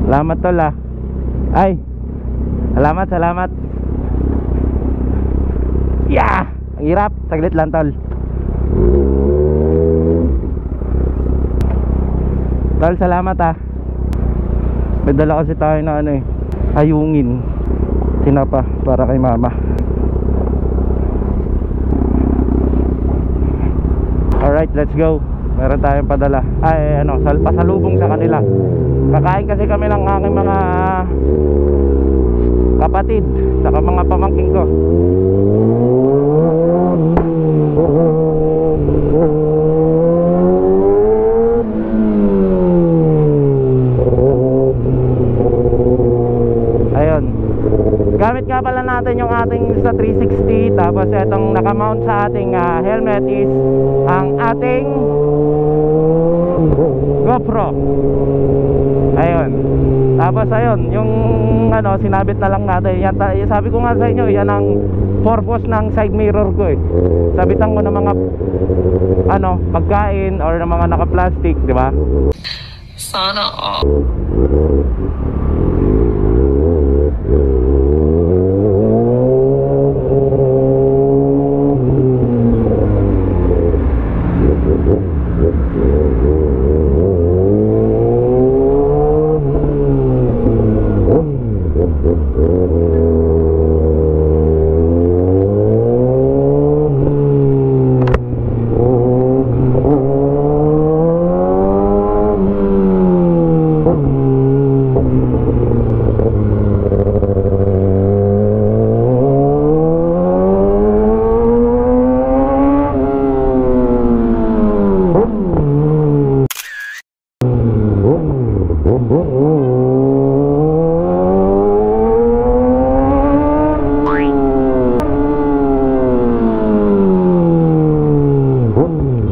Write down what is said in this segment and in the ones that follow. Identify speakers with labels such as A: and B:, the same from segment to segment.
A: Salamat tol ah. Ay, salamat. Yeah! Ang hirap, saglit lang tol. Tol, salamat ah. May dala kasi tayo na ano eh, ayungin. Tinapa para kay mama. Alright, let's go. Meron tayong padala. Ay, ano, pasalubong sa kanila. Kakain kasi kami ng aking mga kapatid saka mga pamangking ko. Ayun. Gamit nga pala natin yung ating sa 360. Tapos itong nakamount sa ating helmet is ang ating GoPro. Ayun. Tapos ayun, yung ano, sinabit na lang natin. Yan, sabi ko nga sa inyo, yan ang purpose ng side mirror ko eh. Sabitan ko ng mga ano, pagkain or ng mga naka-plastic, di ba?
B: Sana all.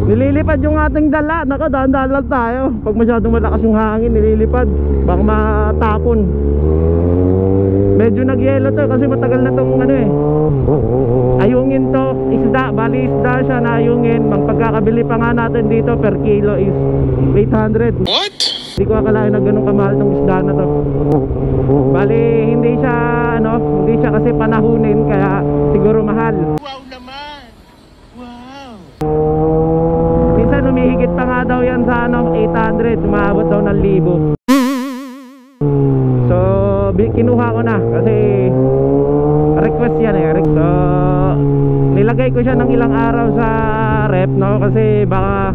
A: Nililipad yung ating dala. Naka, dahan-dahan lang tayo. Pag masyadong malakas yung hangin, nililipad. Baka matapon. Medyo nagyelo to kasi matagal na tong ano eh, ayungin to, isda. Bali isda siya na ayungin. Pagkakabili pa nga natin dito per kilo is 800.
B: What?
A: Hindi ko akalain na ganun kamahal tong isda na to. Bali hindi siya ano, hindi siya kasi panahunin kaya siguro mahal.
B: Wow naman. Wow.
A: Minsan humihigit pa nga daw yan sa ano, 800, umaabot daw ng 1,000. So kinuha ko na kasi request yan eh. So nilagay ko siya ng ilang araw sa rep, no, kasi baka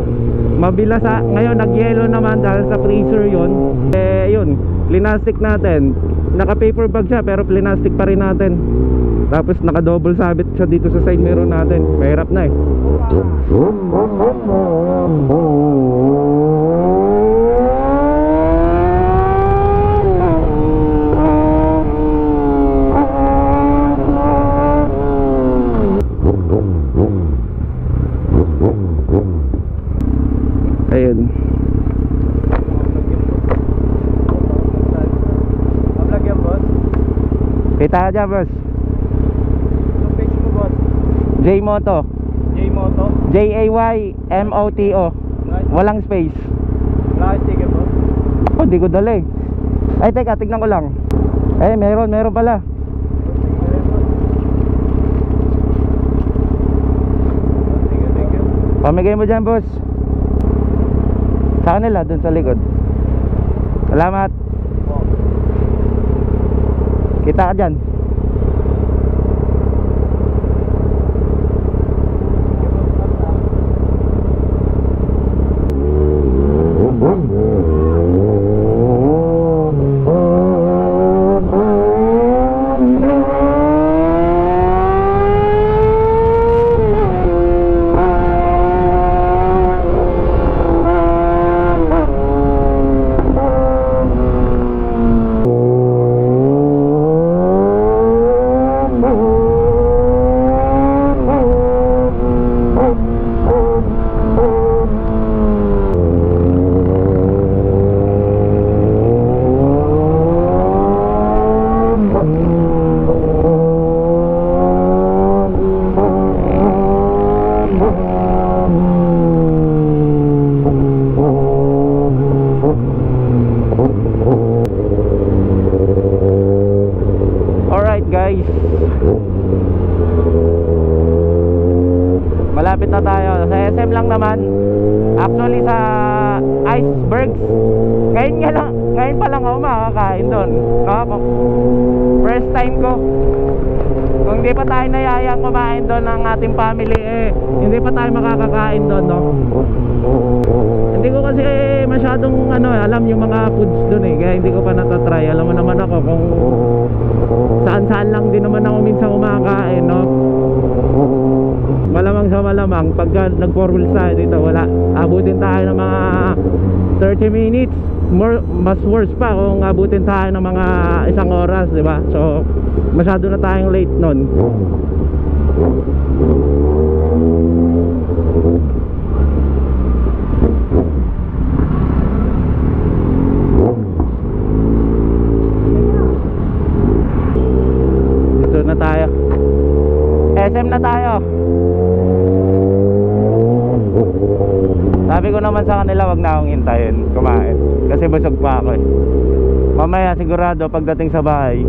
A: mabila sa ngayon. Nagyelo naman dahil sa freezer yun. Eh yun, plinastic natin. Naka paper bag siya pero plinastic pa rin natin. Tapos naka double sabit siya dito sa side mirror natin. Mahirap na eh. Ayun.
C: Vlog yan, boss.
A: Kita ka dyan, boss.
C: Anong page mo, boss?
A: J-Moto.
C: J-Moto.
A: J-A-Y-M-O-T-O. Walang space.
C: Wala ka sticker, boss?
A: Oh, di ko dala eh. Ay, teka, tignan ko lang. Eh, meron pala.
C: Thank you.
A: Pamigay mo dyan, boss. Sa kanila, dun sa likod. Salamat. Kita ka dyan. sa SM lang naman. Actually sa Icebergs. Ngayon pa lang ako makakain doon. No? First time ko. Kung hindi pa tayo nayayang kumain doon ng ating family, hindi pa tayo makakakain doon, no? Hindi ko kasi masyadong alam yung mga foods doon kaya hindi ko pa natatry. Alam mo naman ako kung saan-saan lang din naman ako minsan kumakain, no? Malamang sa malamang pagka nag-4 wheels tayo dito, wala, abutin tayo ng mga 30 minutes. Mas worse pa kung abutin tayo ng mga 1 oras, di ba? So masyado na tayong late nun. Dito na tayo, SM na tayo. Sabi ko naman sa kanila wag na akong hintayin kumain kasi busog pa ako mamaya sigurado pagdating sa bahay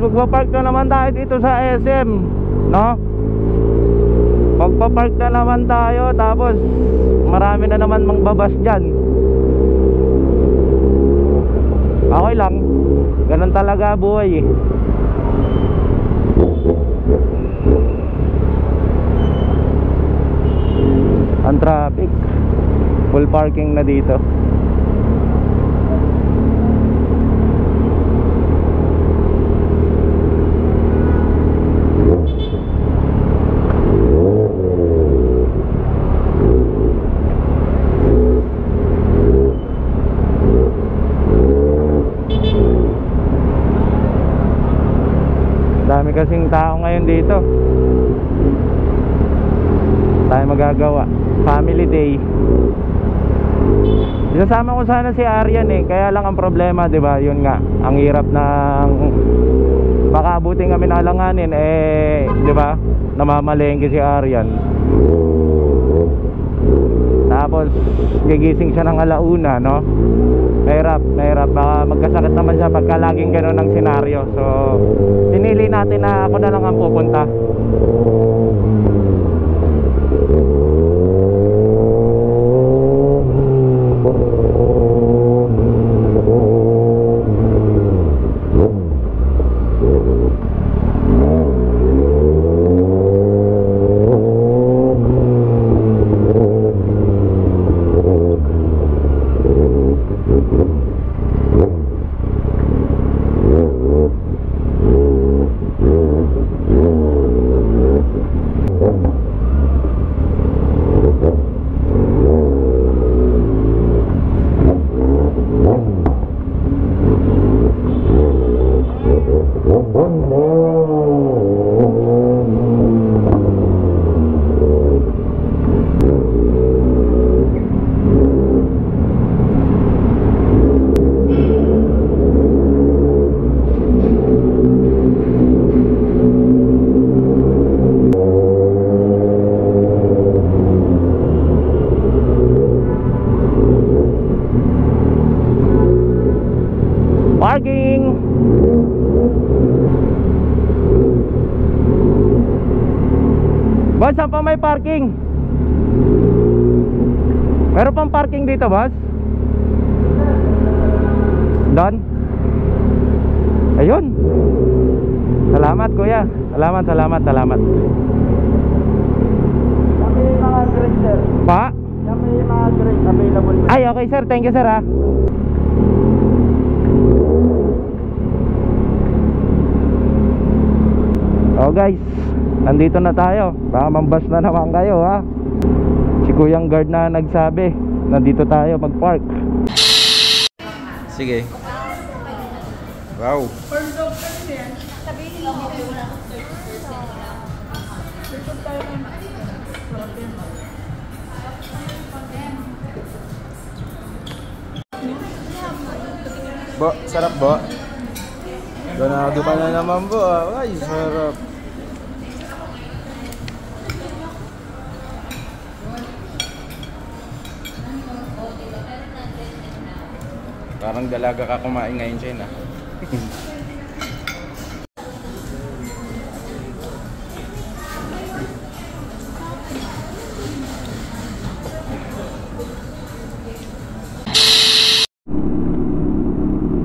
A: magpapark na naman tayo dito sa SM, no? Magpapark na naman tayo, tapos marami na naman mangbabas dyan. Okay lang, ganun talaga buhay ang traffic, full parking na dito. Dami kasing tao ngayon dito. Tayo magagawa. Family day. Isasama ko sana si Aryan kaya lang ang problema, 'di ba? Yun nga, ang hirap ng makaabutin kami na alanganin 'di ba? Namamalengke si Aryan. Tapos gigising siya ng alauna, no? Mahirap. Baka magkasakit naman siya pagka laging gano'n ang senaryo. So pinili natin na ako na lang ang pupunta. Parking. Boss, saan pa may parking? Meron pang parking dito, boss? Doon? Ayun. Salamat, kuya. Salamat.
C: Kami mga grade, sir.
A: Pa?
C: Kami mga grade available.
A: Ay, okay sir. Thank you, sir, ha. Oh guys, nandito na tayo. Baka mambas na naman kayo, ha. Si kuyang guard na nagsabi, nandito tayo mag-park. Sige. Wow.
C: Bo, sarap bo. Donado ka na naman bo. Ay, sarap. Parang dalaga ka kumain ngayon, China.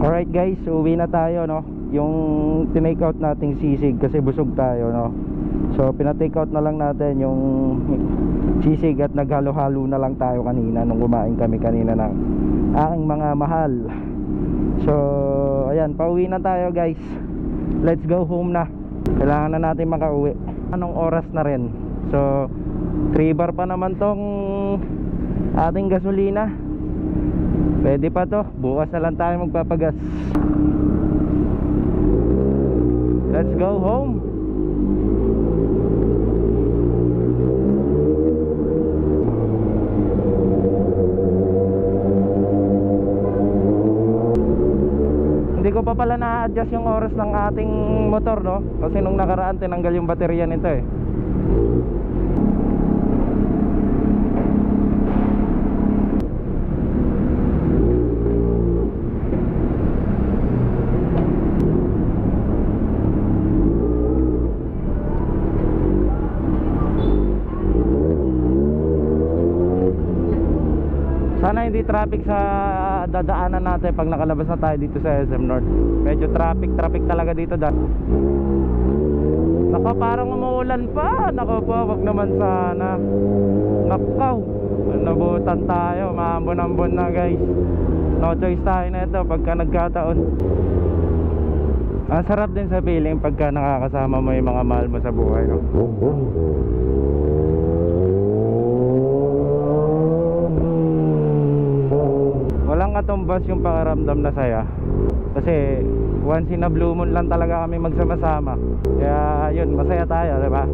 A: Alright guys, uwi na tayo, no. Yung tinake out nating sisig kasi busog tayo, no. So pina-take out na lang natin yung sisig at naghalo-halo na lang tayo kanina nung kumain kami kanina ng aking mga mahal. So ayan, pauwi na tayo guys. Let's go home na. Kailangan na natin makauwi. Anong oras na rin? So 3 bar pa naman tong ating gasolina. Pwede pa to. Bukas na lang tayo magpapagas. Let's go home. Hindi ko pa pala na-adjust yung oras ng ating motor, no? Kasi nung nakaraan tinanggal yung baterya nito eh. Sana hindi traffic sa dadaanan natin pag nakalabas na tayo dito sa SM North. Medyo traffic talaga dito Nako, parang umuulan pa. Nako po, wag naman sana. Nakaw, nabutan tayo. Maambon-ambon na guys. No choice tayo na ito pagka nagkataon. Ang sarap din sa feeling pagka nakakasama mo yung mga mahal mo sa buhay, no? Walang katumbas yung pakiramdam na saya. Kasi once in a blue moon lang talaga kami magsama-sama. Kaya yun, masaya tayo, diba?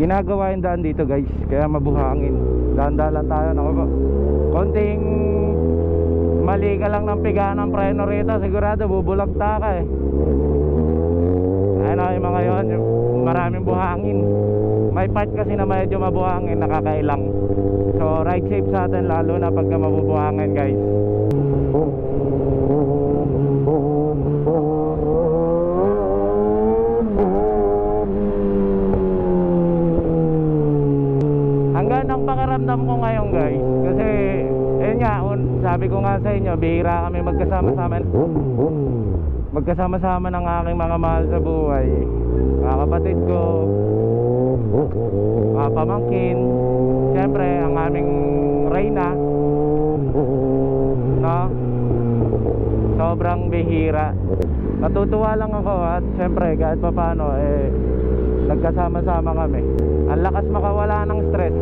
A: Ginagawa yung daan dito guys, kaya mabuhangin. Dahan-dahan lang tayo, naku po. Konting mali ka lang ng piga ng preno rito, sigurado bubulagta ka eh. Ayun o, yung mga yun, maraming buhangin. May part kasi na medyo mabuhangin, nakakailang. So ride safe sa atin, lalo na pagka mabubuhangin guys. Ang pakiramdam ko ngayon guys, kasi ayun nga, sabi ko nga sa inyo, bihira kami magkasama-sama ng aking mga mahal sa buhay. Mga kapatid ko, mga pamangkin, siyempre ang aming Reyna, no? Sobrang bihira. Natutuwa lang ako at siyempre kahit pa paano nagkasama-sama kami. Ang lakas makawala ng stress.